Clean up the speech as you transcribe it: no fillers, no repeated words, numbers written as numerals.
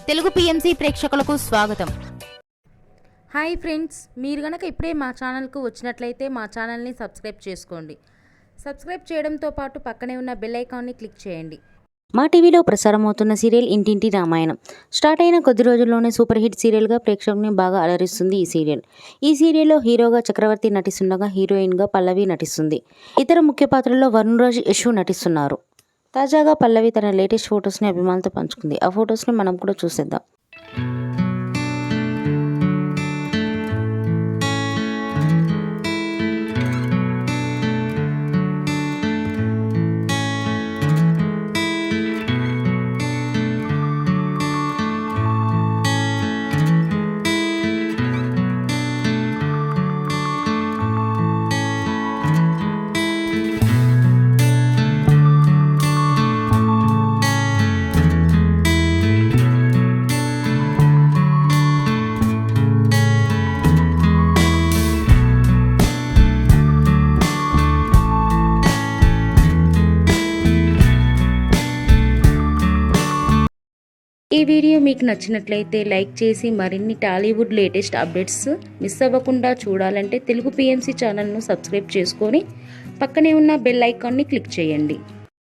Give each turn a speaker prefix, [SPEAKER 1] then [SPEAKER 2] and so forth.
[SPEAKER 1] Telugu PMC ప్రేక్షకులకు స్వాగతం.
[SPEAKER 2] Hi friends, మీరు గనక ఇప్పుడే మా ఛానల్కు వచ్చినట్లయితే మా ఛానల్ని సబ్స్క్రైబ్ చేసుకోండి. సబ్స్క్రైబ్ చేయడంతో పాటు పక్కనే ఉన్న బెల్ ఐకాన్ని క్లిక్ చేయండి.
[SPEAKER 3] మా టీవీలో ప్రసారమవుతున్న సీరియల్ ఇంటింటి రామాయణం స్టార్ట్ అయిన కొద్ది రోజుల్లోనే సూపర్ హిట్ సీరియల్గా ప్రేక్షకుని బాగా అలరిస్తుంది ఈ సీరియల్. ఈ సీరియల్లో హీరోగా చక్రవర్తి నటిస్తుండగా హీరోయిన్గా పల్లవి నటిస్తుంది. ఇతర ముఖ్య పాత్రల్లో వరుణ్ రాజ్, యశు నటిస్తున్నారు. తాజాగా పల్లవి తన లేటెస్ట్ ఫొటోస్ని అభిమానులతో పంచుకుంది. ఆ ఫొటోస్ని మనం కూడా చూసేద్దాం. ఈ వీడియో మీకు నచ్చినట్లయితే లైక్ చేసి మరిన్ని టాలీవుడ్ లేటెస్ట్ అప్డేట్స్ మిస్ అవ్వకుండా చూడాలంటే తెలుగు పిఎంసి ఛానల్ను సబ్స్క్రైబ్ చేసుకొని పక్కనే ఉన్న బెల్ ఐకాన్ని క్లిక్ చేయండి.